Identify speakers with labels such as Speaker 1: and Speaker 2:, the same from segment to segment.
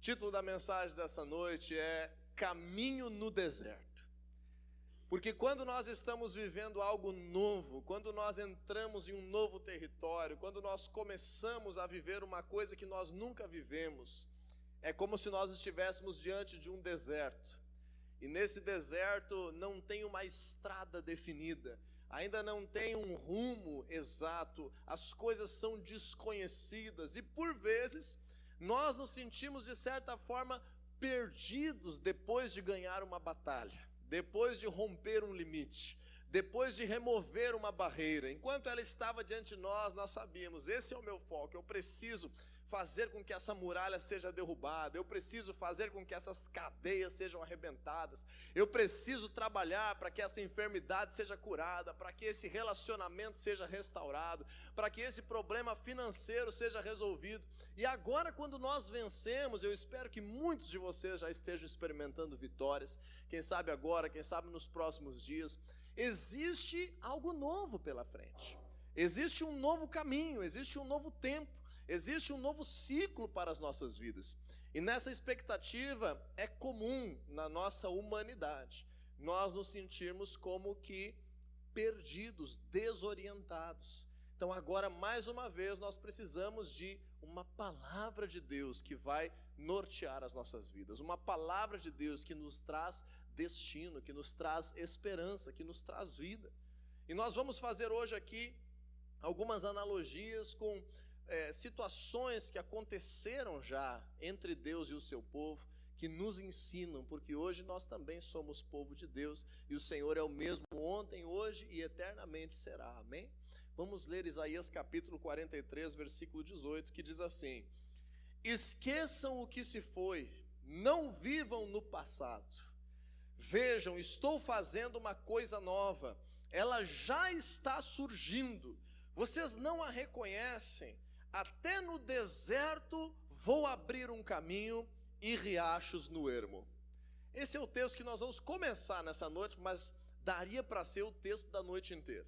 Speaker 1: título da mensagem dessa noite é Caminho no Deserto. Porque quando nós estamos vivendo algo novo, quando nós entramos em um novo território, quando nós começamos a viver uma coisa que nós nunca vivemos, é como se nós estivéssemos diante de um deserto. E nesse deserto não tem uma estrada definida, ainda não tem um rumo exato, as coisas são desconhecidas e por vezes nós nos sentimos de certa forma perdidos depois de ganhar uma batalha, depois de romper um limite, depois de remover uma barreira. Enquanto ela estava diante de nós, nós sabíamos, esse é o meu foco, eu preciso fazer com que essa muralha seja derrubada, eu preciso fazer com que essas cadeias sejam arrebentadas, eu preciso trabalhar para que essa enfermidade seja curada, para que esse relacionamento seja restaurado, para que esse problema financeiro seja resolvido. E agora, quando nós vencemos, eu espero que muitos de vocês já estejam experimentando vitórias, quem sabe agora, quem sabe nos próximos dias, existe algo novo pela frente, existe um novo caminho, existe um novo tempo, existe um novo ciclo para as nossas vidas. E nessa expectativa é comum na nossa humanidade nós nos sentirmos como que perdidos, desorientados. Então agora mais uma vez nós precisamos de uma palavra de Deus que vai nortear as nossas vidas, uma palavra de Deus que nos traz destino, que nos traz esperança, que nos traz vida. E nós vamos fazer hoje aqui algumas analogias com situações que aconteceram já entre Deus e o seu povo, que nos ensinam, porque hoje nós também somos povo de Deus, e o Senhor é o mesmo ontem, hoje e eternamente será, amém? Vamos ler Isaías capítulo 43, versículo 18, que diz assim: esqueçam o que se foi, não vivam no passado, vejam, estou fazendo uma coisa nova, ela já está surgindo, vocês não a reconhecem. Até no deserto vou abrir um caminho e riachos no ermo. Esse é o texto que nós vamos começar nessa noite, mas daria para ser o texto da noite inteira.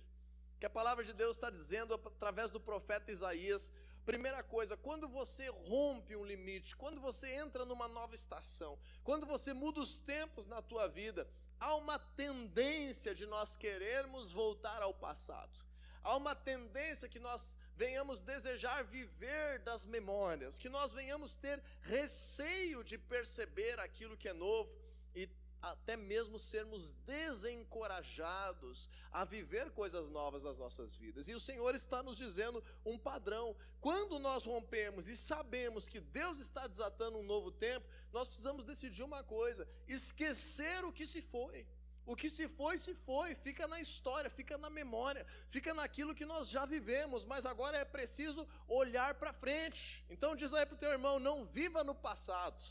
Speaker 1: Que a palavra de Deus está dizendo através do profeta Isaías. Primeira coisa, quando você rompe um limite, quando você entra numa nova estação, quando você muda os tempos na tua vida, há uma tendência de nós querermos voltar ao passado. Há uma tendência que nós venhamos desejar viver das memórias, que nós venhamos ter receio de perceber aquilo que é novo e até mesmo sermos desencorajados a viver coisas novas nas nossas vidas. E o Senhor está nos dizendo um padrão. Quando nós rompemos e sabemos que Deus está desatando um novo tempo, nós precisamos decidir uma coisa: esquecer o que se foi. O que se foi, fica na história, fica na memória, fica naquilo que nós já vivemos, mas agora é preciso olhar para frente. Então diz aí para o teu irmão, não viva no passado,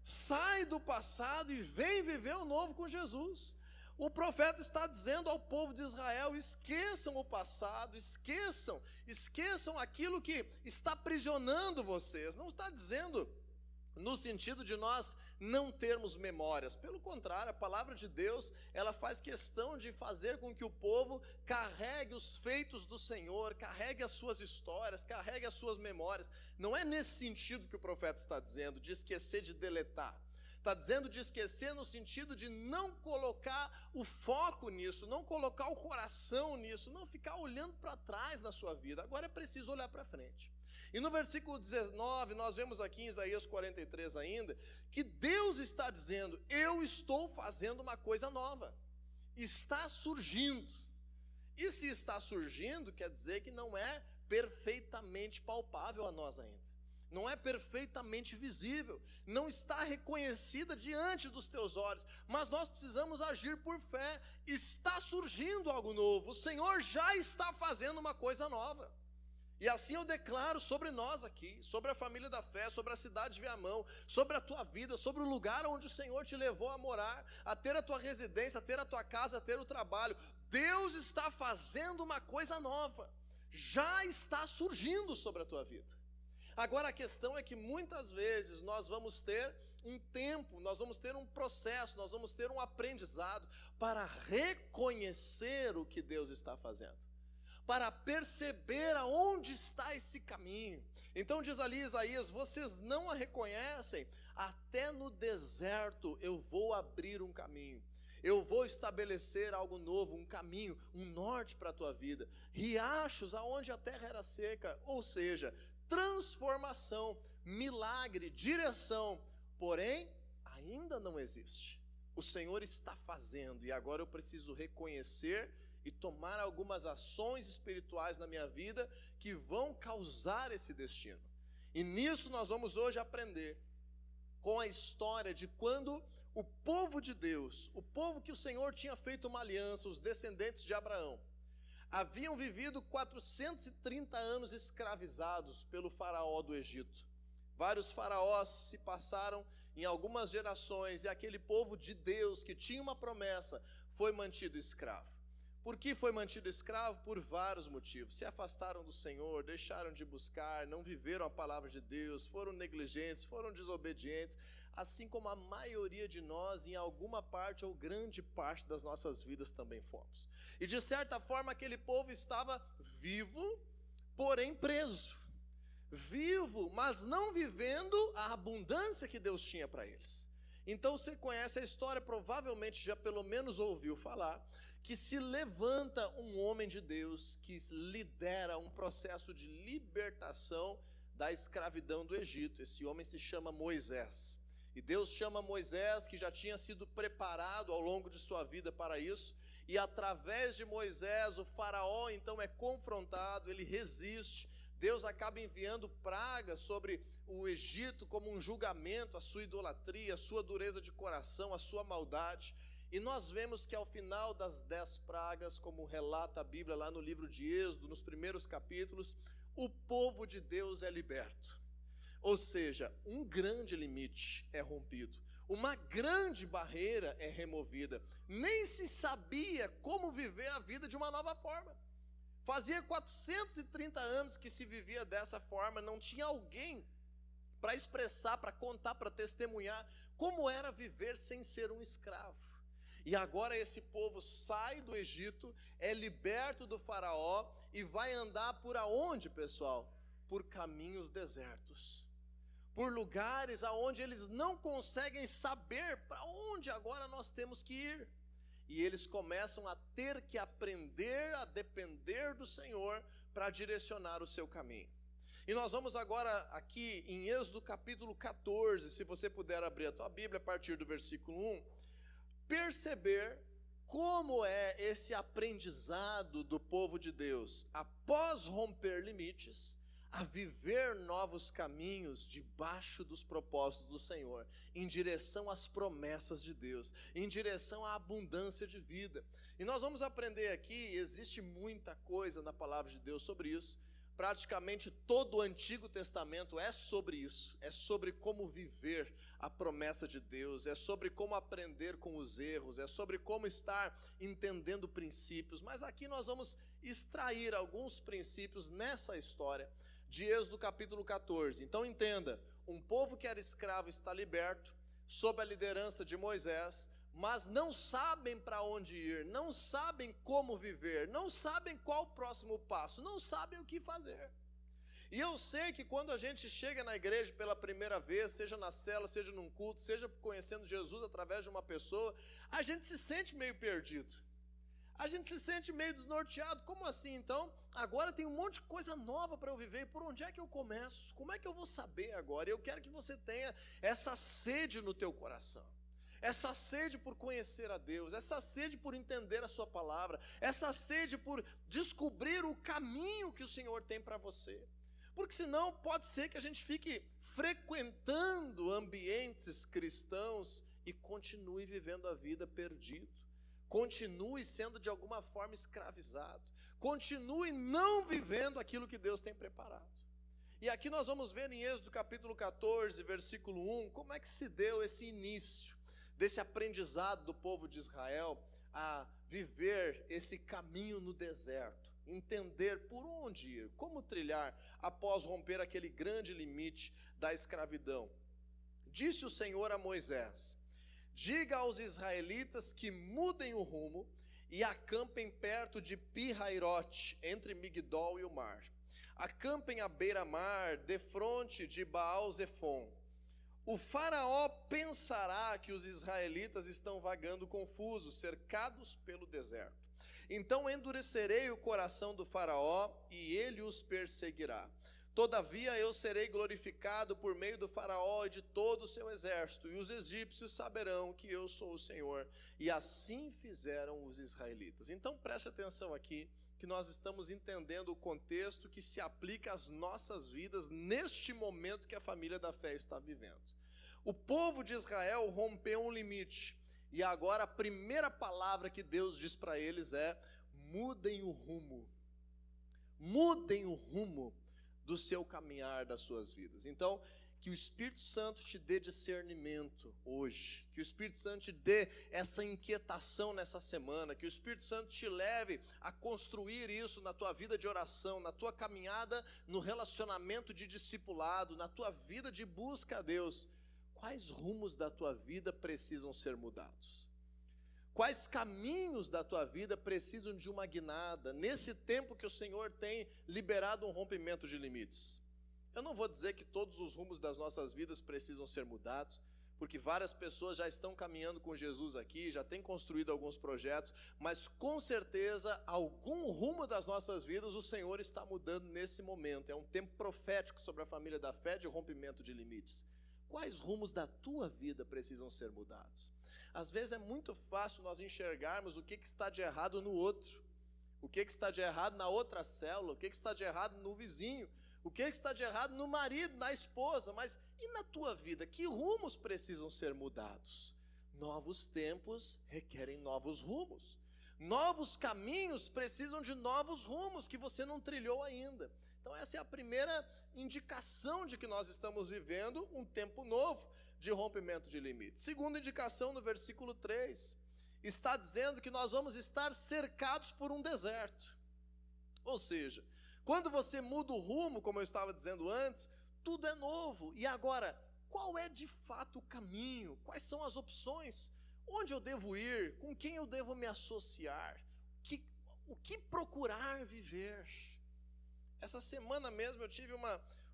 Speaker 1: sai do passado e vem viver o novo com Jesus. O profeta está dizendo ao povo de Israel, esqueçam o passado, esqueçam aquilo que está aprisionando vocês. Não está dizendo no sentido de nós não termos memórias, pelo contrário, a palavra de Deus, ela faz questão de fazer com que o povo carregue os feitos do Senhor, carregue as suas histórias, carregue as suas memórias. Não é nesse sentido que o profeta está dizendo, de esquecer, de deletar. Está dizendo de esquecer no sentido de não colocar o foco nisso, não colocar o coração nisso, não ficar olhando para trás na sua vida. Agora é preciso olhar para frente. E no versículo 19, nós vemos aqui em Isaías 43 ainda, que Deus está dizendo, eu estou fazendo uma coisa nova, está surgindo. E se está surgindo, quer dizer que não é perfeitamente palpável a nós ainda. Não é perfeitamente visível, não está reconhecida diante dos teus olhos, mas nós precisamos agir por fé. Está surgindo algo novo, o Senhor já está fazendo uma coisa nova. E assim eu declaro sobre nós aqui, sobre a família da fé, sobre a cidade de Viamão, sobre a tua vida, sobre o lugar onde o Senhor te levou a morar, a ter a tua residência, a ter a tua casa, a ter o trabalho. Deus está fazendo uma coisa nova, já está surgindo sobre a tua vida. Agora a questão é que muitas vezes nós vamos ter um tempo, nós vamos ter um processo, nós vamos ter um aprendizado para reconhecer o que Deus está fazendo. para perceber aonde está esse caminho. Então diz ali Isaías: vocês não a reconhecem? Até no deserto eu vou abrir um caminho. Eu vou estabelecer algo novo, um caminho, um norte para a tua vida. Riachos aonde a terra era seca, ou seja, transformação, milagre, direção. Porém, ainda não existe. O Senhor está fazendo, e agora eu preciso reconhecer e tomar algumas ações espirituais na minha vida que vão causar esse destino. E nisso nós vamos hoje aprender com a história de quando o povo de Deus, o povo que o Senhor tinha feito uma aliança, os descendentes de Abraão, haviam vivido 430 anos escravizados pelo faraó do Egito. Vários faraós se passaram em algumas gerações, e aquele povo de Deus que tinha uma promessa foi mantido escravo. Por que foi mantido escravo? Por vários motivos. Se afastaram do Senhor, deixaram de buscar, não viveram a palavra de Deus, foram negligentes, foram desobedientes, assim como a maioria de nós, em alguma parte ou grande parte das nossas vidas também fomos. E de certa forma aquele povo estava vivo, porém preso. Vivo, mas não vivendo a abundância que Deus tinha para eles. Então você conhece a história, provavelmente já pelo menos ouviu falar, que se levanta um homem de Deus que lidera um processo de libertação da escravidão do Egito. Esse homem se chama Moisés. E Deus chama Moisés, que já tinha sido preparado ao longo de sua vida para isso, e através de Moisés o faraó então é confrontado, ele resiste. Deus acaba enviando pragas sobre o Egito como um julgamento, a sua idolatria, a sua dureza de coração, a sua maldade. E nós vemos que ao final das 10 pragas, como relata a Bíblia lá no livro de Êxodo, nos primeiros capítulos, o povo de Deus é liberto. Ou seja, um grande limite é rompido, uma grande barreira é removida. Nem se sabia como viver a vida de uma nova forma. Fazia 430 anos que se vivia dessa forma, não tinha alguém para expressar, para contar, para testemunhar como era viver sem ser um escravo. E agora esse povo sai do Egito, é liberto do faraó e vai andar por aonde, pessoal? Por caminhos desertos. Por lugares aonde eles não conseguem saber para onde agora nós temos que ir. E eles começam a ter que aprender a depender do Senhor para direcionar o seu caminho. E nós vamos agora aqui em Êxodo capítulo 14, se você puder abrir a tua Bíblia a partir do versículo 1, perceber como é esse aprendizado do povo de Deus, após romper limites, a viver novos caminhos debaixo dos propósitos do Senhor, em direção às promessas de Deus, em direção à abundância de vida. E nós vamos aprender aqui, existe muita coisa na palavra de Deus sobre isso. Praticamente todo o Antigo Testamento é sobre isso, é sobre como viver a promessa de Deus, é sobre como aprender com os erros, é sobre como estar entendendo princípios. Mas aqui nós vamos extrair alguns princípios nessa história de Êxodo capítulo 14. Então entenda, um povo que era escravo está liberto, sob a liderança de Moisés, mas não sabem para onde ir, não sabem como viver, não sabem qual o próximo passo, não sabem o que fazer. E eu sei que quando a gente chega na igreja pela primeira vez, seja na célula, seja num culto, seja conhecendo Jesus através de uma pessoa, a gente se sente meio perdido. A gente se sente meio desnorteado. Como assim então? Agora tem um monte de coisa nova para eu viver. Por onde é que eu começo? Como é que eu vou saber agora? Eu quero que você tenha essa sede no teu coração. Essa sede por conhecer a Deus, essa sede por entender a sua palavra, essa sede por descobrir o caminho que o Senhor tem para você. Porque senão pode ser que a gente fique frequentando ambientes cristãos e continue vivendo a vida perdido. Continue sendo de alguma forma escravizado. Continue não vivendo aquilo que Deus tem preparado. E aqui nós vamos ver em Êxodo capítulo 14, versículo 1, como é que se deu esse início desse aprendizado do povo de Israel a viver esse caminho no deserto, entender por onde ir, como trilhar após romper aquele grande limite da escravidão. Disse o Senhor a Moisés: diga aos israelitas que mudem o rumo e acampem perto de Pi-Hairote, entre Migdol e o mar. Acampem à beira-mar, defronte de Baal-Zefon. O faraó pensará que os israelitas estão vagando confusos, cercados pelo deserto. Então endurecerei o coração do faraó e ele os perseguirá. Todavia eu serei glorificado por meio do faraó e de todo o seu exército, e os egípcios saberão que eu sou o Senhor. E assim fizeram os israelitas. Então preste atenção aqui, que nós estamos entendendo o contexto que se aplica às nossas vidas neste momento que a família da fé está vivendo. O povo de Israel rompeu um limite, e agora a primeira palavra que Deus diz para eles é: mudem o rumo. Mudem o rumo do seu caminhar, das suas vidas. Então, que o Espírito Santo te dê discernimento hoje, que o Espírito Santo te dê essa inquietação nessa semana, que o Espírito Santo te leve a construir isso na tua vida de oração, na tua caminhada no relacionamento de discipulado, na tua vida de busca a Deus. Quais rumos da tua vida precisam ser mudados? Quais caminhos da tua vida precisam de uma guinada, nesse tempo que o Senhor tem liberado um rompimento de limites? Eu não vou dizer que todos os rumos das nossas vidas precisam ser mudados, porque várias pessoas já estão caminhando com Jesus aqui, já têm construído alguns projetos, mas com certeza algum rumo das nossas vidas o Senhor está mudando nesse momento. É um tempo profético sobre a família da fé de rompimento de limites. Quais rumos da tua vida precisam ser mudados? Às vezes é muito fácil nós enxergarmos o que está de errado no outro, o que está de errado na outra célula, o que está de errado no vizinho, o que está de errado no marido, na esposa, mas e na tua vida? Que rumos precisam ser mudados? Novos tempos requerem novos rumos. Novos caminhos precisam de novos rumos que você não trilhou ainda. Então essa é a primeira indicação de que nós estamos vivendo um tempo novo de rompimento de limites. Segunda indicação, no versículo 3, está dizendo que nós vamos estar cercados por um deserto. Ou seja, quando você muda o rumo, como eu estava dizendo antes, tudo é novo. E agora, qual é de fato o caminho? Quais são as opções? Onde eu devo ir? Com quem eu devo me associar? O que procurar viver? Essa semana mesmo eu tive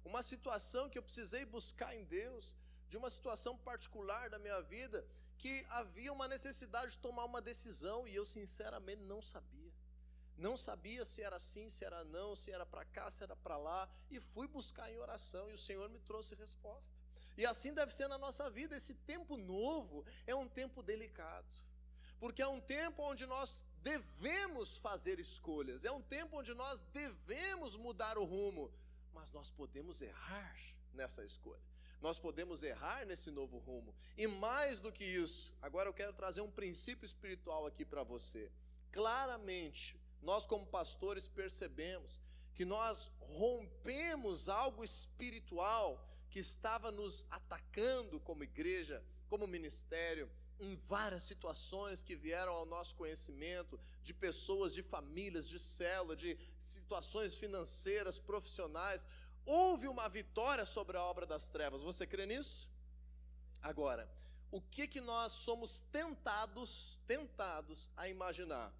Speaker 1: uma situação que eu precisei buscar em Deus, de uma situação particular da minha vida, que havia uma necessidade de tomar uma decisão e eu sinceramente não sabia. Não sabia se era sim, se era não, se era para cá, se era para lá, e fui buscar em oração e o Senhor me trouxe resposta. E assim deve ser na nossa vida. Esse tempo novo é um tempo delicado, porque é um tempo onde nós devemos fazer escolhas, é um tempo onde nós devemos mudar o rumo, mas nós podemos errar nessa escolha, nós podemos errar nesse novo rumo. E mais do que isso, agora eu quero trazer um princípio espiritual aqui para você. Claramente, nós como pastores percebemos que nós rompemos algo espiritual que estava nos atacando como igreja, como ministério, em várias situações que vieram ao nosso conhecimento, de pessoas, de famílias, de célula, de situações financeiras, profissionais. Houve uma vitória sobre a obra das trevas. Você crê nisso? Agora, o que nós somos tentados a imaginar?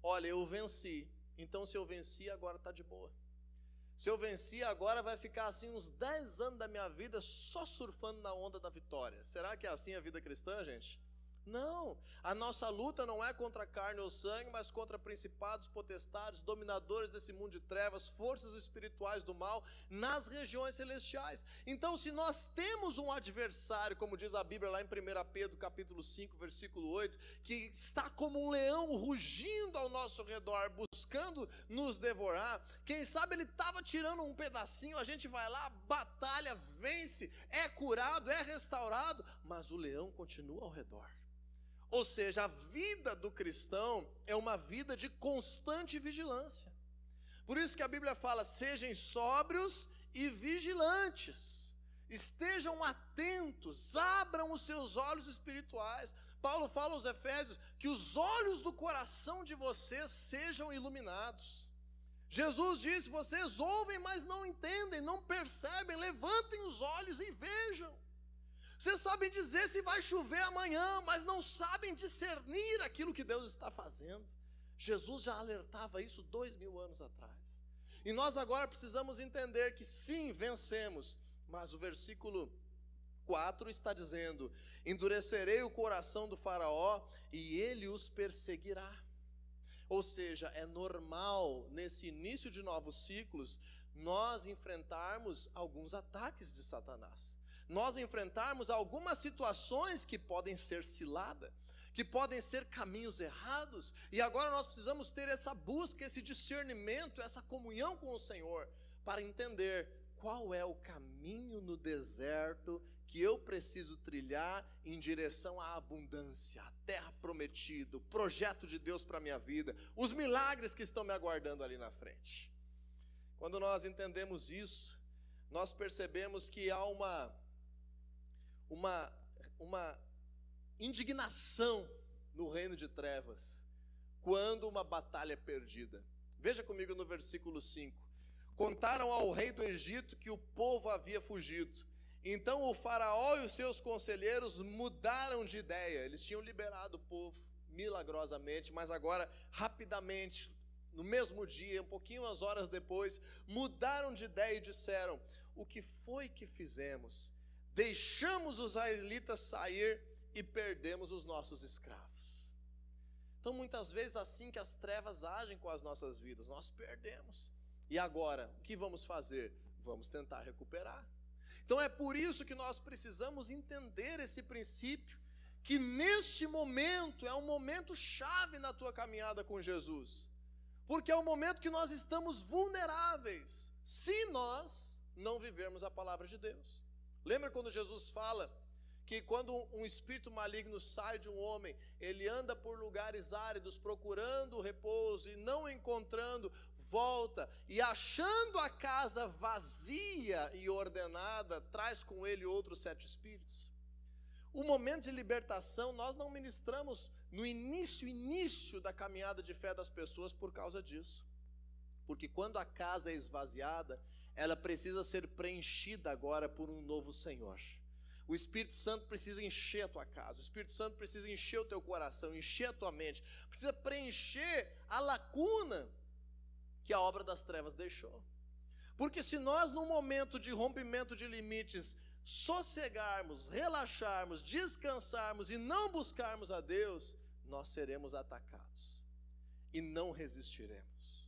Speaker 1: Olha, eu venci, então se eu venci, agora está de boa. Se eu venci, agora vai ficar assim uns 10 anos da minha vida só surfando na onda da vitória. Será que é assim a vida cristã, gente? Não, a nossa luta não é contra a carne ou sangue, mas contra principados, potestades, dominadores desse mundo de trevas, forças espirituais do mal nas regiões celestiais. Então, se nós temos um adversário, como diz a Bíblia lá em 1 Pedro capítulo 5, versículo 8, que está como um leão rugindo ao nosso redor, buscando nos devorar, quem sabe ele estava tirando um pedacinho, a gente vai lá, batalha, vence, é curado, é restaurado, mas o leão continua ao redor. Ou seja, a vida do cristão é uma vida de constante vigilância. Por isso que a Bíblia fala: sejam sóbrios e vigilantes, estejam atentos, abram os seus olhos espirituais. Paulo fala aos Efésios que os olhos do coração de vocês sejam iluminados. Jesus disse: vocês ouvem, mas não entendem, não percebem, levantem os olhos e vejam. Vocês sabem dizer se vai chover amanhã, mas não sabem discernir aquilo que Deus está fazendo. Jesus já alertava isso 2000 anos atrás. E nós agora precisamos entender que sim, vencemos, mas o versículo 4 está dizendo: endurecerei o coração do faraó e ele os perseguirá. Ou seja, é normal nesse início de novos ciclos nós enfrentarmos alguns ataques de Satanás. Nós enfrentarmos algumas situações que podem ser cilada, que podem ser caminhos errados, e agora nós precisamos ter essa busca, esse discernimento, essa comunhão com o Senhor, para entender qual é o caminho no deserto que eu preciso trilhar em direção à abundância, à terra prometida, o projeto de Deus para a minha vida, os milagres que estão me aguardando ali na frente. Quando nós entendemos isso, nós percebemos que há uma indignação no reino de trevas quando uma batalha é perdida. Veja comigo no versículo 5. Contaram ao rei do Egito que o povo havia fugido. Então o faraó e os seus conselheiros mudaram de ideia. Eles tinham liberado o povo milagrosamente, mas agora rapidamente, no mesmo dia, um pouquinho as horas depois, mudaram de ideia e disseram: o que foi que fizemos? Deixamos os israelitas sair e perdemos os nossos escravos. Então muitas vezes assim que as trevas agem com as nossas vidas, nós perdemos. E agora, o que vamos fazer? Vamos tentar recuperar. Então é por isso que nós precisamos entender esse princípio, que neste momento é um momento chave na tua caminhada com Jesus, porque é o momento que nós estamos vulneráveis, se nós não vivermos a palavra de Deus. Lembra quando Jesus fala que quando um espírito maligno sai de um homem, ele anda por lugares áridos procurando repouso e não encontrando, volta e achando a casa vazia e ordenada, traz com ele outros 7 espíritos? O momento de libertação nós não ministramos no início da caminhada de fé das pessoas por causa disso. Porque quando a casa é esvaziada, ela precisa ser preenchida agora por um novo Senhor. O Espírito Santo precisa encher a tua casa, o Espírito Santo precisa encher o teu coração, encher a tua mente, precisa preencher a lacuna que a obra das trevas deixou. Porque se nós, num momento de rompimento de limites, sossegarmos, relaxarmos, descansarmos e não buscarmos a Deus, nós seremos atacados e não resistiremos.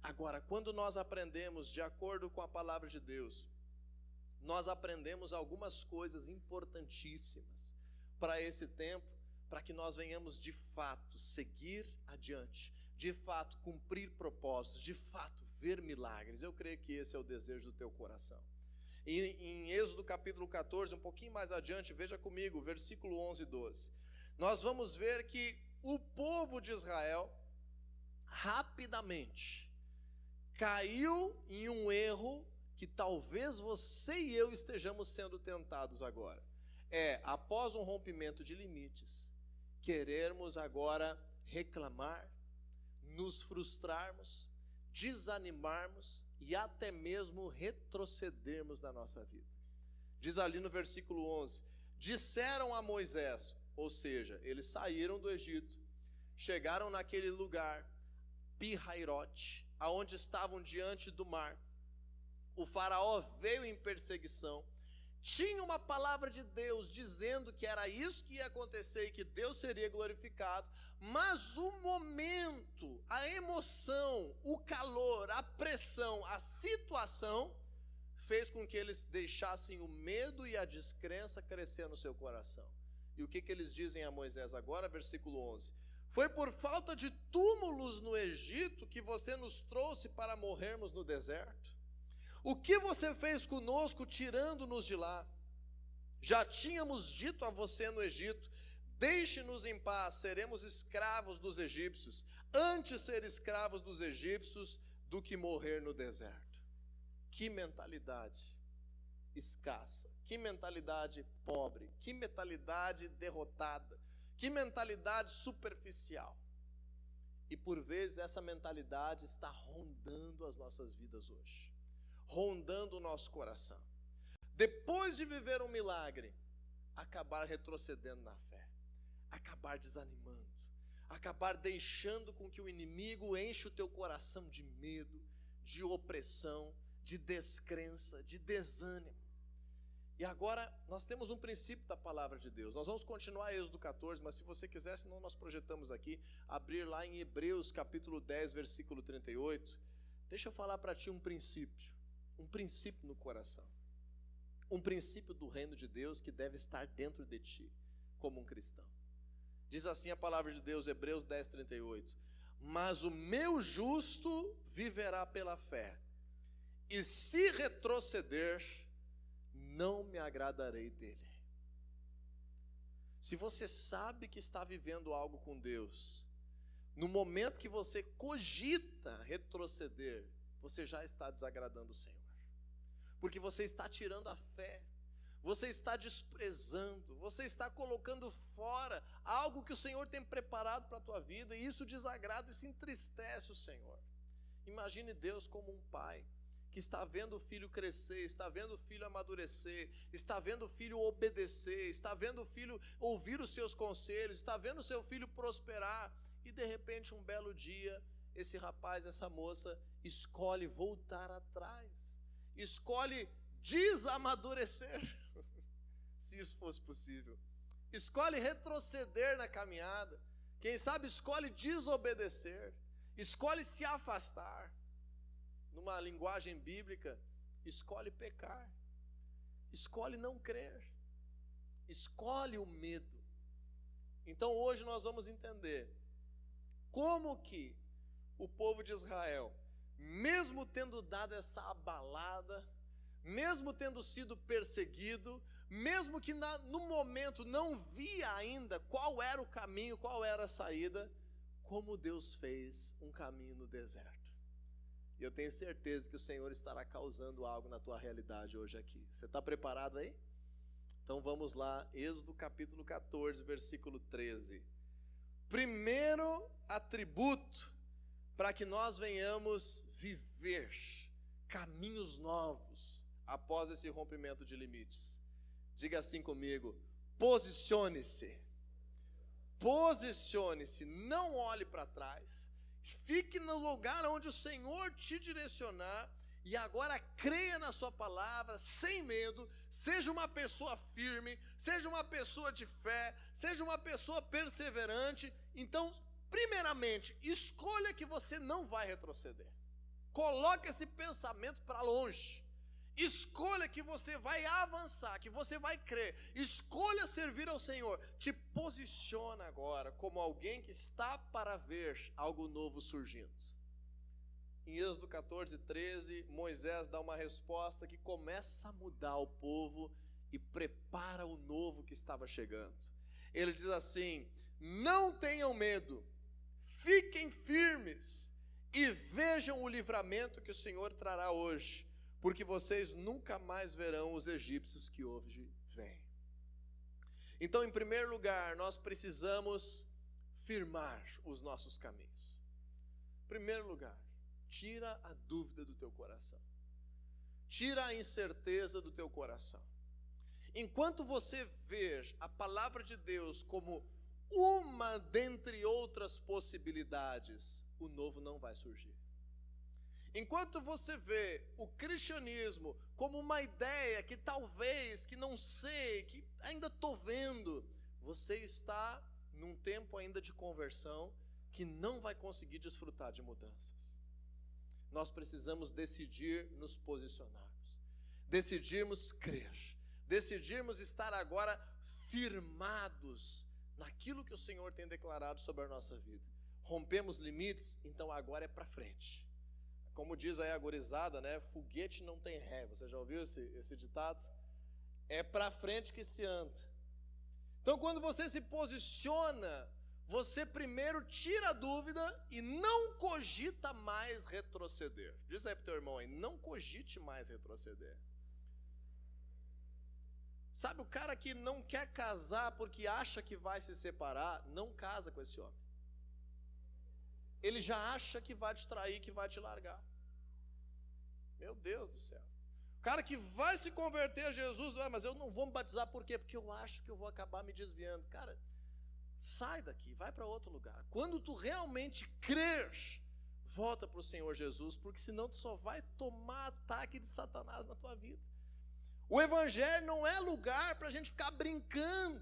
Speaker 1: Agora, quando nós aprendemos de acordo com a palavra de Deus, nós aprendemos algumas coisas importantíssimas para esse tempo, para que nós venhamos de fato seguir adiante, de fato cumprir propósitos, de fato ver milagres. Eu creio que esse é o desejo do teu coração. E em Êxodo capítulo 14, um pouquinho mais adiante, veja comigo, versículo 11 e 12. Nós vamos ver que o povo de Israel rapidamente caiu em um erro que talvez você e eu estejamos sendo tentados agora. Após um rompimento de limites, querermos agora reclamar, nos frustrarmos, desanimarmos e até mesmo retrocedermos na nossa vida. Diz ali no versículo 11: disseram a Moisés, ou seja, eles saíram do Egito, chegaram naquele lugar, Pi-Hairote, aonde estavam diante do mar. O faraó veio em perseguição, tinha uma palavra de Deus dizendo que era isso que ia acontecer e que Deus seria glorificado, mas o momento, a emoção, o calor, a pressão, a situação fez com que eles deixassem o medo e a descrença crescer no seu coração. E o que eles dizem a Moisés agora? Versículo 11: foi por falta de túmulos no Egito que você nos trouxe para morrermos no deserto? O que você fez conosco tirando-nos de lá? Já tínhamos dito a você no Egito: deixe-nos em paz, seremos escravos dos egípcios, antes ser escravos dos egípcios do que morrer no deserto. Que mentalidade escassa, que mentalidade pobre, que mentalidade derrotada, que mentalidade superficial. E por vezes essa mentalidade está rondando as nossas vidas hoje, rondando o nosso coração. Depois de viver um milagre, acabar retrocedendo na fé, acabar desanimando, acabar deixando com que o inimigo enche o teu coração de medo, de opressão, de descrença, de desânimo. E agora nós temos um princípio da palavra de Deus. Nós vamos continuar Êxodo 14, mas se você quiser, senão nós projetamos aqui, abrir lá em Hebreus capítulo 10, versículo 38. Deixa eu falar para ti um princípio no coração. Um princípio do reino de Deus que deve estar dentro de ti, como um cristão. Diz assim a palavra de Deus, Hebreus 10, 38. Mas o meu justo viverá pela fé, e se retroceder, não me agradarei dele. Se você sabe que está vivendo algo com Deus, no momento que você cogita retroceder, você já está desagradando o Senhor. Porque você está tirando a fé, você está desprezando, você está colocando fora algo que o Senhor tem preparado para a tua vida, e isso desagrada e se entristece o Senhor. Imagine Deus como um pai que está vendo o filho crescer, está vendo o filho amadurecer, está vendo o filho obedecer, está vendo o filho ouvir os seus conselhos, está vendo o seu filho prosperar, e de repente um belo dia, esse rapaz, essa moça, escolhe voltar atrás, escolhe desamadurecer, se isso fosse possível, escolhe retroceder na caminhada, quem sabe escolhe desobedecer, escolhe se afastar. Numa linguagem bíblica, escolhe pecar, escolhe não crer, escolhe o medo. Então hoje nós vamos entender como que o povo de Israel, mesmo tendo dado essa abalada, mesmo tendo sido perseguido, mesmo que no momento não via ainda qual era o caminho, qual era a saída, como Deus fez um caminho no deserto. E eu tenho certeza que o Senhor estará causando algo na tua realidade hoje aqui. Você está preparado aí? Então vamos lá, Êxodo capítulo 14, versículo 13. Primeiro atributo para que nós venhamos viver caminhos novos após esse rompimento de limites. Diga assim comigo: posicione-se. Posicione-se, não olhe para trás. Fique no lugar onde o Senhor te direcionar, e agora creia na sua palavra, sem medo, seja uma pessoa firme, seja uma pessoa de fé, seja uma pessoa perseverante. Então, primeiramente, escolha que você não vai retroceder. Coloque esse pensamento para longe. Escolha que você vai avançar, que você vai crer. Escolha servir ao Senhor. Te posiciona agora como alguém que está para ver algo novo surgindo. Em Êxodo 14, 13, Moisés dá uma resposta que começa a mudar o povo e prepara o novo que estava chegando. Ele diz assim: não tenham medo, fiquem firmes e vejam o livramento que o Senhor trará hoje, porque vocês nunca mais verão os egípcios que hoje vêm. Então, em primeiro lugar, nós precisamos firmar os nossos caminhos. Em primeiro lugar, tira a dúvida do teu coração. Tira a incerteza do teu coração. Enquanto você ver a palavra de Deus como uma dentre outras possibilidades, o novo não vai surgir. Enquanto você vê o cristianismo como uma ideia que talvez, que não sei, que ainda estou vendo, você está num tempo ainda de conversão que não vai conseguir desfrutar de mudanças. Nós precisamos decidir nos posicionarmos, decidirmos crer, decidirmos estar agora firmados naquilo que o Senhor tem declarado sobre a nossa vida. Rompemos limites, então agora é para frente. Como diz aí a gurizada, né? Foguete não tem ré. Você já ouviu esse ditado? É para frente que se anda. Então, quando você se posiciona, você primeiro tira a dúvida e não cogita mais retroceder. Diz aí para o teu irmão aí, não cogite mais retroceder. Sabe, o cara que não quer casar porque acha que vai se separar, não casa com esse homem. Ele já acha que vai te trair, que vai te largar. Meu Deus do céu. O cara que vai se converter a Jesus, mas eu não vou me batizar, por quê? Porque eu acho que eu vou acabar me desviando. Cara, sai daqui, vai para outro lugar. Quando tu realmente crer, volta para o Senhor Jesus, porque senão tu só vai tomar ataque de Satanás na tua vida. O Evangelho não é lugar para a gente ficar brincando.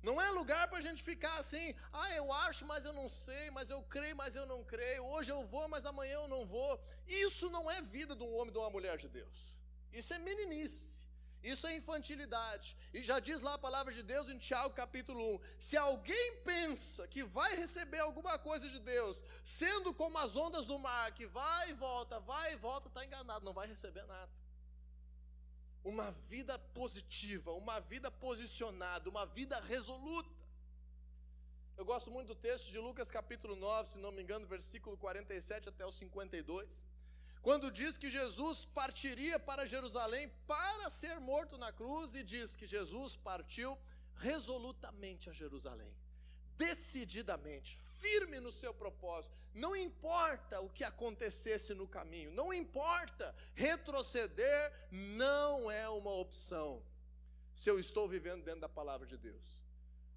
Speaker 1: Não é lugar para a gente ficar assim, eu acho, mas eu não sei, mas eu creio, mas eu não creio, hoje eu vou, mas amanhã eu não vou. Isso não é vida de um homem e de uma mulher de Deus. Isso é meninice, isso é infantilidade. E já diz lá a palavra de Deus em Tiago capítulo 1, se alguém pensa que vai receber alguma coisa de Deus, sendo como as ondas do mar, que vai e volta, está enganado, não vai receber nada. Uma vida positiva, uma vida posicionada, uma vida resoluta. Eu gosto muito do texto de Lucas capítulo 9, se não me engano, versículo 47 até o 52, quando diz que Jesus partiria para Jerusalém para ser morto na cruz, e diz que Jesus partiu resolutamente a Jerusalém, decididamente, firme no seu propósito. Não importa o que acontecesse no caminho, não importa, retroceder não é uma opção, se eu estou vivendo dentro da palavra de Deus.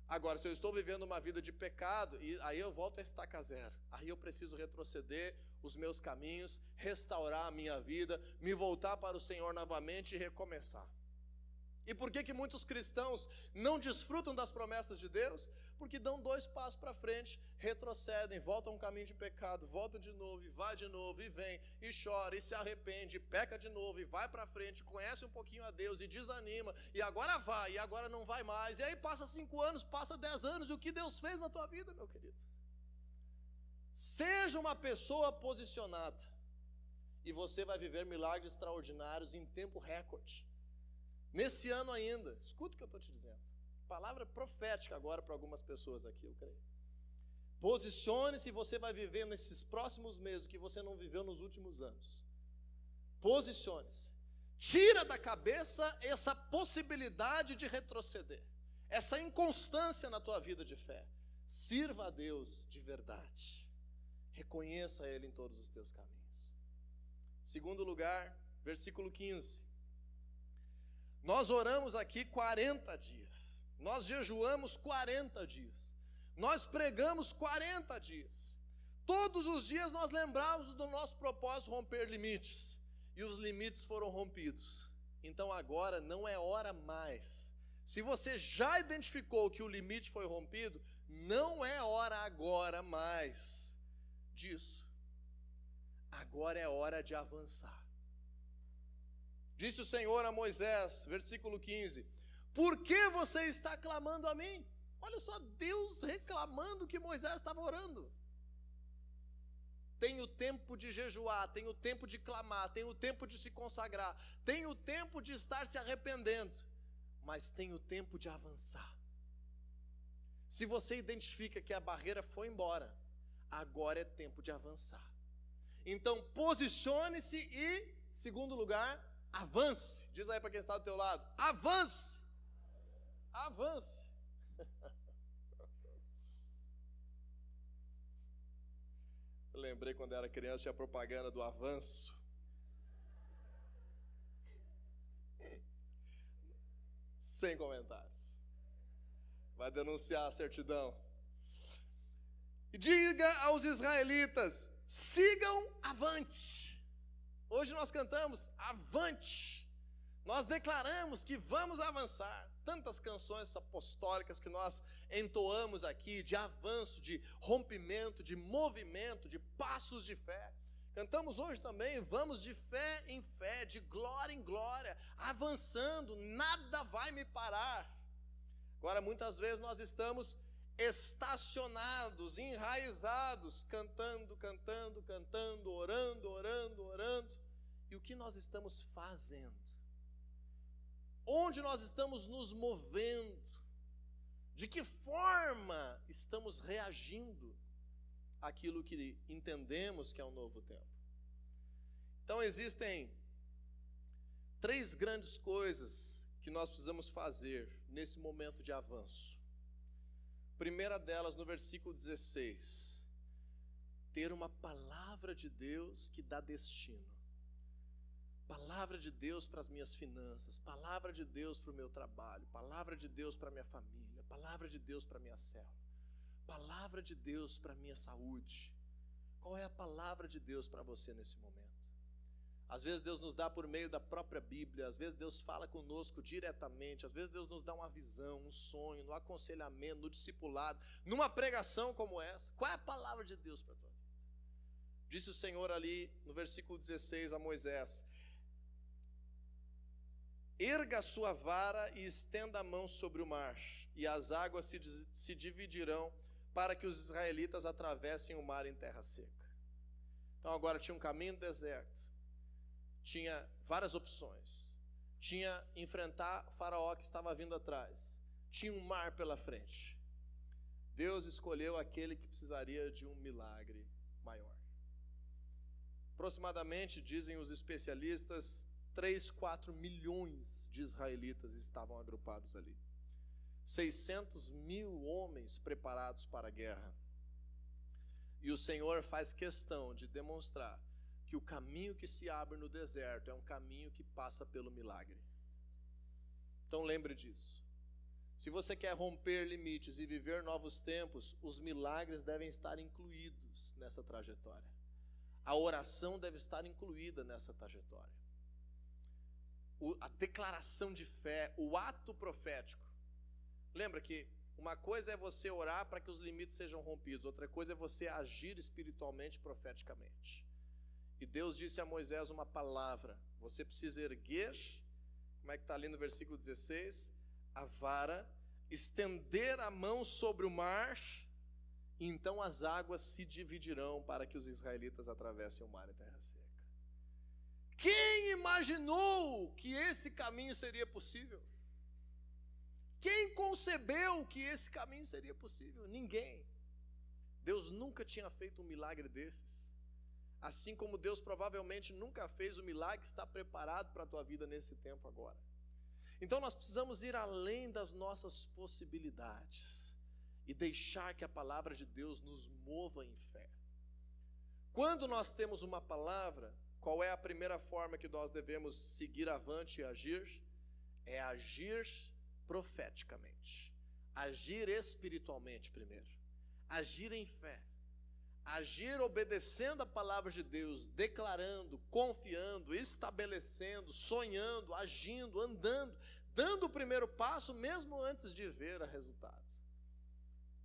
Speaker 1: Agora, se eu estou vivendo uma vida de pecado, aí eu volto a estaca zero, aí eu preciso retroceder os meus caminhos, restaurar a minha vida, me voltar para o Senhor novamente e recomeçar. E por que muitos cristãos não desfrutam das promessas de Deus? Porque dão 2 passos para frente, retrocedem, voltam a um caminho de pecado, voltam de novo, e vai de novo, e vem, e chora, e se arrepende, e peca de novo, e vai para frente, conhece um pouquinho a Deus, e desanima, e agora vai, e agora não vai mais, e aí passa 5 anos, passa 10 anos, e o que Deus fez na tua vida, meu querido? Seja uma pessoa posicionada, e você vai viver milagres extraordinários em tempo recorde. Nesse ano ainda, escuta o que eu estou te dizendo. Palavra profética agora para algumas pessoas aqui, eu creio. Posicione-se e você vai viver nesses próximos meses o que você não viveu nos últimos anos. Posicione-se. Tira da cabeça essa possibilidade de retroceder, essa inconstância na tua vida de fé. Sirva a Deus de verdade. Reconheça Ele em todos os teus caminhos. Segundo lugar, versículo 15. Nós oramos aqui 40 dias, nós jejuamos 40 dias, nós pregamos 40 dias, todos os dias nós lembramos do nosso propósito romper limites, e os limites foram rompidos. Então agora não é hora mais. Se você já identificou que o limite foi rompido, não é hora agora mais disso. Agora é hora de avançar. Disse o Senhor a Moisés, versículo 15, por que você está clamando a mim? Olha só, Deus reclamando que Moisés estava orando. Tem o tempo de jejuar, tem o tempo de clamar, tem o tempo de se consagrar, tem o tempo de estar se arrependendo, mas tem o tempo de avançar. Se você identifica que a barreira foi embora, agora é tempo de avançar. Então posicione-se e, segundo lugar, avance. Diz aí para quem está do teu lado, avance. Avance. Eu lembrei quando eu era criança, tinha propaganda do avanço. Sem comentários. Vai denunciar a certidão. E diga aos israelitas, sigam avante. Hoje nós cantamos avante. Nós declaramos que vamos avançar. Tantas canções apostólicas que nós entoamos aqui, de avanço, de rompimento, de movimento, de passos de fé. Cantamos hoje também, vamos de fé em fé, de glória em glória, avançando, nada vai me parar. Agora, muitas vezes nós estamos estacionados, enraizados, cantando, orando. E o que nós estamos fazendo? Onde nós estamos nos movendo? De que forma estamos reagindo àquilo que entendemos que é um novo tempo? Então existem 3 grandes coisas que nós precisamos fazer nesse momento de avanço. Primeira delas, no versículo 16, ter uma palavra de Deus que dá destino. Palavra de Deus para as minhas finanças, palavra de Deus para o meu trabalho, palavra de Deus para a minha família, palavra de Deus para a minha célula. palavra de Deus para a minha saúde? Qual é a palavra de Deus para você nesse momento? Às vezes Deus nos dá por meio da própria Bíblia, às vezes Deus fala conosco diretamente, às vezes Deus nos dá uma visão, um sonho, no aconselhamento, no discipulado, numa pregação como essa. Qual é a palavra de Deus para a tua vida? Disse o Senhor ali no versículo 16 a Moisés: erga a sua vara e estenda a mão sobre o mar, e as águas se dividirão para que os israelitas atravessem o mar em terra seca. Então agora tinha um caminho no deserto, tinha várias opções. Tinha enfrentar Faraó que estava vindo atrás, tinha um mar pela frente. Deus escolheu aquele que precisaria de um milagre maior. Aproximadamente, dizem os especialistas, 3, 4 milhões de israelitas estavam agrupados ali. 600 mil homens preparados para a guerra. E o Senhor faz questão de demonstrar que o caminho que se abre no deserto é um caminho que passa pelo milagre. Então lembre disso. Se você quer romper limites e viver novos tempos, os milagres devem estar incluídos nessa trajetória. A oração deve estar incluída nessa trajetória. A declaração de fé, o ato profético. Lembra que uma coisa é você orar para que os limites sejam rompidos, outra coisa é você agir espiritualmente, profeticamente. E Deus disse a Moisés uma palavra: você precisa erguer, como é que está ali no versículo 16, a vara, estender a mão sobre o mar, e então as águas se dividirão para que os israelitas atravessem o mar em terra seca. Quem imaginou que esse caminho seria possível? Quem concebeu que esse caminho seria possível? Ninguém. Deus nunca tinha feito um milagre desses. Assim como Deus provavelmente nunca fez o milagre que está preparado para a tua vida nesse tempo agora. Então nós precisamos ir além das nossas possibilidades e deixar que a palavra de Deus nos mova em fé. Quando nós temos uma palavra, qual é a primeira forma que nós devemos seguir avante e agir? É agir profeticamente, agir espiritualmente primeiro, agir em fé, agir obedecendo a palavra de Deus, declarando, confiando, estabelecendo, sonhando, agindo, andando, dando o primeiro passo mesmo antes de ver o resultado.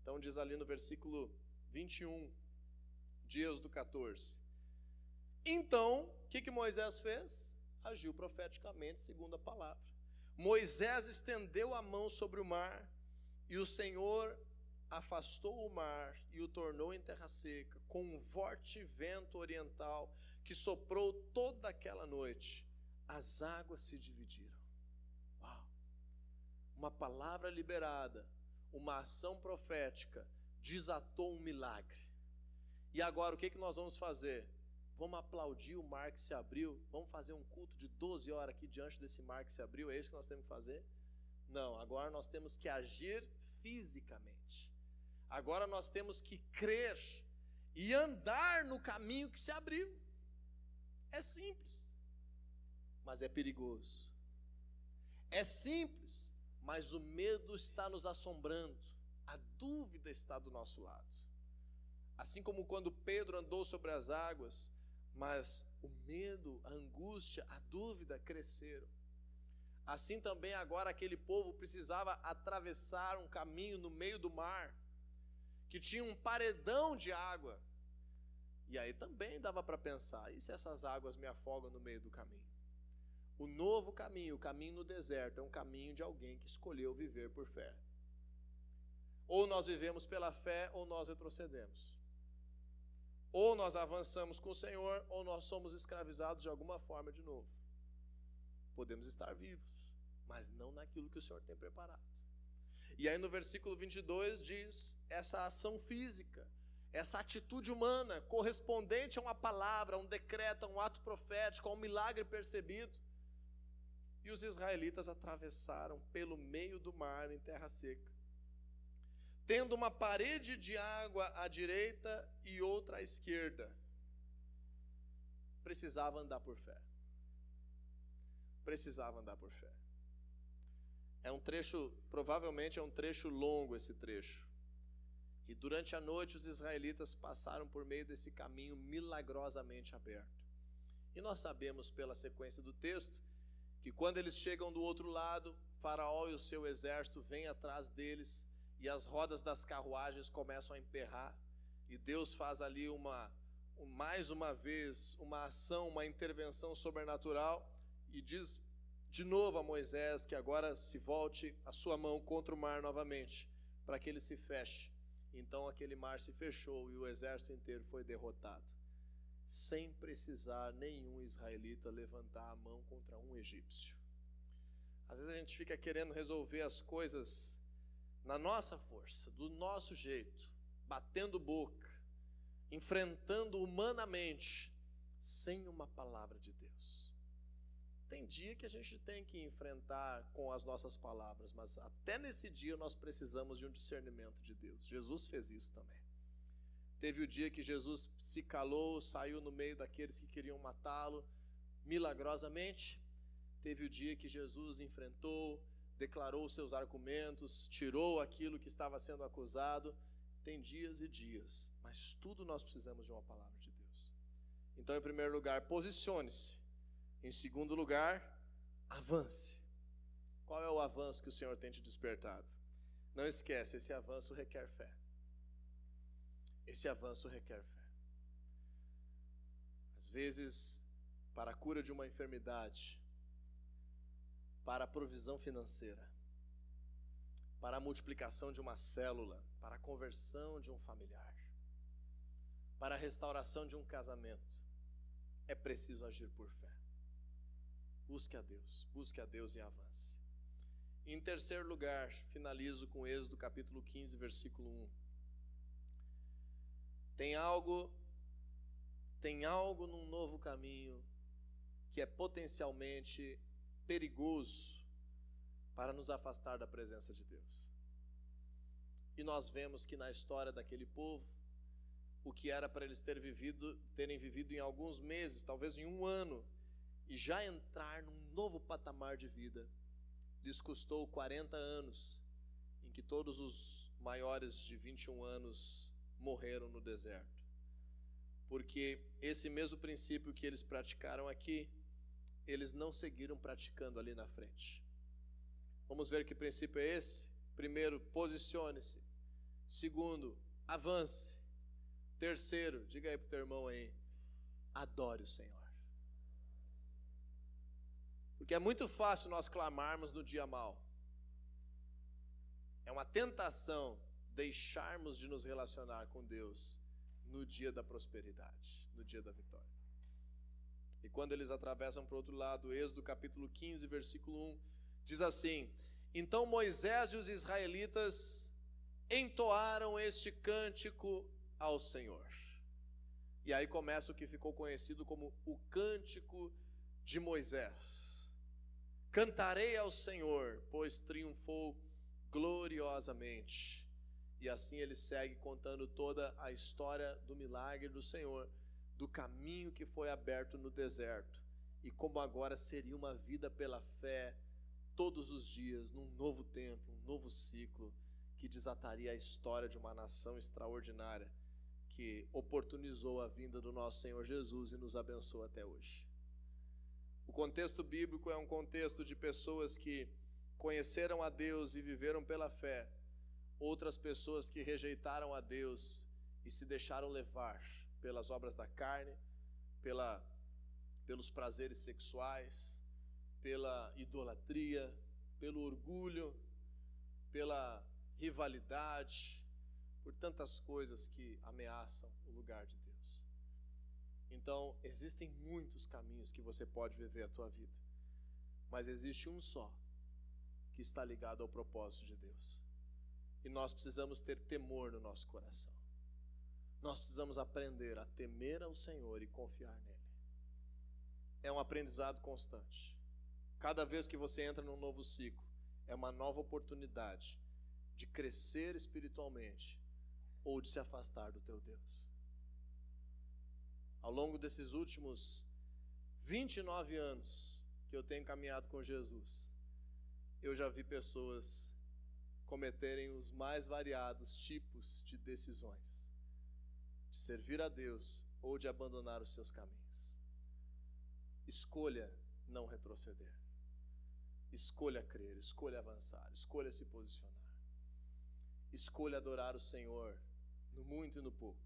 Speaker 1: Então diz ali no versículo 21 de Êxodo 14: então, o que Moisés fez? Agiu profeticamente segundo a palavra. Moisés estendeu a mão sobre o mar, e o Senhor afastou o mar e o tornou em terra seca, com um forte vento oriental que soprou toda aquela noite. As águas se dividiram. Uau! Uma palavra liberada, uma ação profética, desatou um milagre. E agora o que nós vamos fazer? Vamos aplaudir o mar que se abriu? Vamos fazer um culto de 12 horas aqui diante desse mar que se abriu? É isso que nós temos que fazer? Não, agora nós temos que agir fisicamente. Agora nós temos que crer e andar no caminho que se abriu. É simples, mas é perigoso. É simples, mas o medo está nos assombrando. A dúvida está do nosso lado. Assim como quando Pedro andou sobre as águas, mas o medo, a angústia, a dúvida cresceram. Assim também agora aquele povo precisava atravessar um caminho no meio do mar, que tinha um paredão de água. E aí também dava para pensar, e se essas águas me afogam no meio do caminho? O novo caminho, o caminho no deserto, é um caminho de alguém que escolheu viver por fé. Ou nós vivemos pela fé, ou nós retrocedemos. Ou nós avançamos com o Senhor, ou nós somos escravizados de alguma forma de novo. Podemos estar vivos, mas não naquilo que o Senhor tem preparado. E aí no versículo 22 diz essa ação física, essa atitude humana, correspondente a uma palavra, a um decreto, a um ato profético, a um milagre percebido. E os israelitas atravessaram pelo meio do mar em terra seca, tendo uma parede de água à direita e outra à esquerda. Precisava andar por fé. Precisava andar por fé. É um trecho, provavelmente é um trecho longo esse trecho. E durante a noite os israelitas passaram por meio desse caminho milagrosamente aberto. E nós sabemos pela sequência do texto que quando eles chegam do outro lado, Faraó e o seu exército vêm atrás deles e as rodas das carruagens começam a emperrar. E Deus faz ali mais uma vez uma ação, uma intervenção sobrenatural e diz de novo a Moisés que agora se volte a sua mão contra o mar novamente, para que ele se feche. Então aquele mar se fechou e o exército inteiro foi derrotado, sem precisar nenhum israelita levantar a mão contra um egípcio. Às vezes a gente fica querendo resolver as coisas na nossa força, do nosso jeito, batendo boca, enfrentando humanamente, sem uma palavra de Deus. Tem dia que a gente tem que enfrentar com as nossas palavras, mas até nesse dia nós precisamos de um discernimento de Deus. Jesus fez isso também. Teve o dia que Jesus se calou, saiu no meio daqueles que queriam matá-lo, milagrosamente. Teve o dia que Jesus enfrentou, declarou seus argumentos, tirou aquilo que estava sendo acusado. Tem dias e dias, mas tudo nós precisamos de uma palavra de Deus. Então, em primeiro lugar, posicione-se. Em segundo lugar, avance. Qual é o avanço que o Senhor tem te despertado? Não esquece, esse avanço requer fé. Esse avanço requer fé. Às vezes, para a cura de uma enfermidade, para a provisão financeira, para a multiplicação de uma célula, para a conversão de um familiar, para a restauração de um casamento, é preciso agir por fé. Busque a Deus e avance. Em terceiro lugar, finalizo com Êxodo capítulo 15, versículo 1. Tem algo num novo caminho que é potencialmente perigoso para nos afastar da presença de Deus. E nós vemos que na história daquele povo, o que era para eles terem vivido em alguns meses, talvez em um ano, e já entrar num novo patamar de vida, lhes custou 40 anos, em que todos os maiores de 21 anos morreram no deserto. Porque esse mesmo princípio que eles praticaram aqui, eles não seguiram praticando ali na frente. Vamos ver que princípio é esse? Primeiro, posicione-se. Segundo, avance. Terceiro, diga aí para o teu irmão aí, adore o Senhor. Porque é muito fácil nós clamarmos no dia mau. É uma tentação deixarmos de nos relacionar com Deus no dia da prosperidade, no dia da vitória. E quando eles atravessam para o outro lado, Êxodo capítulo 15, versículo 1, diz assim: então Moisés e os israelitas entoaram este cântico ao Senhor. E aí começa o que ficou conhecido como o cântico de Moisés. Cantarei ao Senhor, pois triunfou gloriosamente. E assim ele segue contando toda a história do milagre do Senhor, do caminho que foi aberto no deserto, e como agora seria uma vida pela fé, todos os dias, num novo tempo, um novo ciclo, que desataria a história de uma nação extraordinária, que oportunizou a vinda do nosso Senhor Jesus e nos abençoa até hoje. O contexto bíblico é um contexto de pessoas que conheceram a Deus e viveram pela fé, outras pessoas que rejeitaram a Deus e se deixaram levar pelas obras da carne, pelos prazeres sexuais, pela idolatria, pelo orgulho, pela rivalidade, por tantas coisas que ameaçam o lugar de Deus. Então, existem muitos caminhos que você pode viver a tua vida, mas existe um só que está ligado ao propósito de Deus. E nós precisamos ter temor no nosso coração. Nós precisamos aprender a temer ao Senhor e confiar nele. É um aprendizado constante. Cada vez que você entra num novo ciclo, é uma nova oportunidade de crescer espiritualmente ou de se afastar do teu Deus. Ao longo desses últimos 29 anos que eu tenho caminhado com Jesus, eu já vi pessoas cometerem os mais variados tipos de decisões, de servir a Deus ou de abandonar os seus caminhos. Escolha não retroceder. Escolha crer, escolha avançar, escolha se posicionar. Escolha adorar o Senhor no muito e no pouco.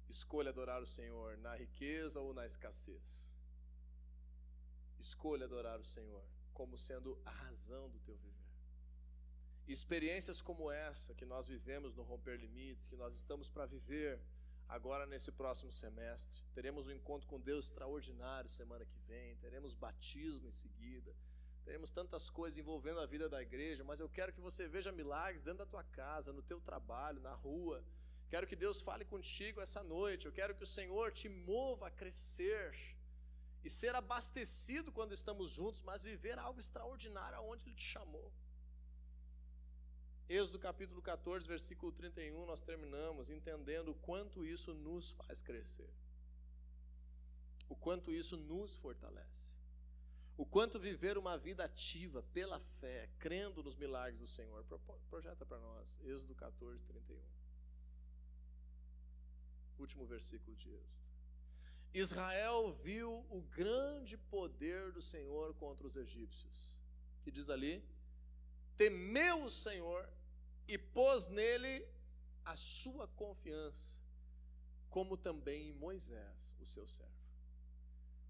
Speaker 1: Escolha adorar o Senhor na riqueza ou na escassez. Escolha adorar o Senhor como sendo a razão do teu viver. Experiências como essa que nós vivemos no Romper Limites, que nós estamos para viver agora nesse próximo semestre. Teremos um encontro com Deus extraordinário semana que vem, teremos batismo em seguida, teremos tantas coisas envolvendo a vida da igreja, mas eu quero que você veja milagres dentro da tua casa, no teu trabalho, na rua. Quero que Deus fale contigo essa noite, eu quero que o Senhor te mova a crescer e ser abastecido quando estamos juntos, mas viver algo extraordinário aonde Ele te chamou. Êxodo capítulo 14, versículo 31, nós terminamos entendendo o quanto isso nos faz crescer, o quanto isso nos fortalece, o quanto viver uma vida ativa pela fé, crendo nos milagres do Senhor. Projeta para nós, Êxodo 14, 31. Último versículo de Êxodo. Israel viu o grande poder do Senhor contra os egípcios. Que diz ali? Temeu o Senhor e pôs nele a sua confiança, como também em Moisés, o seu servo.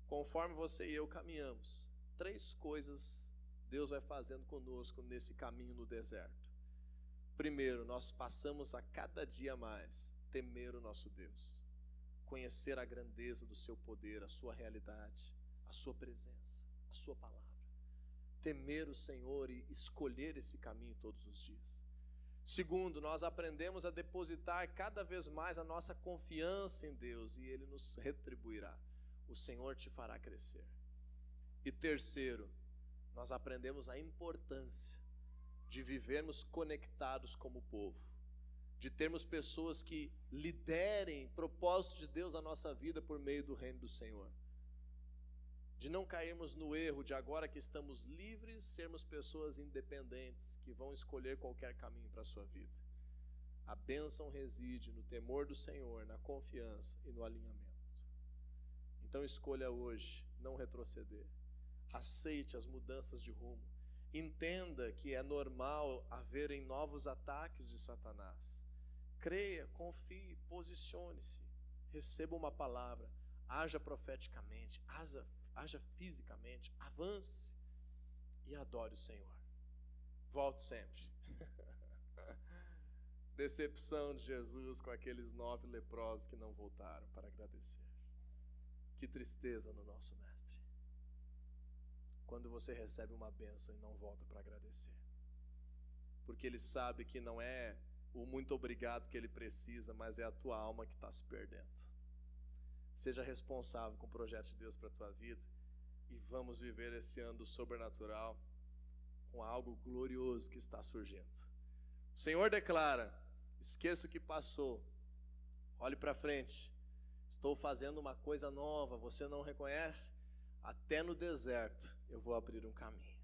Speaker 1: Conforme você e eu caminhamos, 3 coisas Deus vai fazendo conosco nesse caminho no deserto. Primeiro, nós passamos a cada dia mais temer o nosso Deus, conhecer a grandeza do seu poder, a sua realidade, a sua presença, a sua palavra. Temer o Senhor e escolher esse caminho todos os dias. Segundo, nós aprendemos a depositar cada vez mais a nossa confiança em Deus e Ele nos retribuirá. O Senhor te fará crescer. E terceiro, nós aprendemos a importância de vivermos conectados como povo, de termos pessoas que liderem propósitos de Deus na nossa vida por meio do reino do Senhor. De não cairmos no erro de agora que estamos livres, sermos pessoas independentes que vão escolher qualquer caminho para a sua vida. A bênção reside no temor do Senhor, na confiança e no alinhamento. Então escolha hoje não retroceder. Aceite as mudanças de rumo. Entenda que é normal haverem novos ataques de Satanás. Creia, confie, posicione-se, receba uma palavra, haja profeticamente, haja fisicamente, avance e adore o Senhor. Volte sempre. Decepção de Jesus com aqueles 9 leprosos que não voltaram para agradecer. Que tristeza no nosso mestre, quando você recebe uma bênção e não volta para agradecer, porque ele sabe que não é o muito obrigado que ele precisa, mas é a tua alma que está se perdendo. Seja responsável com o projeto de Deus para a tua vida e vamos viver esse ano do sobrenatural com algo glorioso que está surgindo. O Senhor declara: esqueça o que passou, olhe para frente, estou fazendo uma coisa nova, você não reconhece? Até no deserto eu vou abrir um caminho.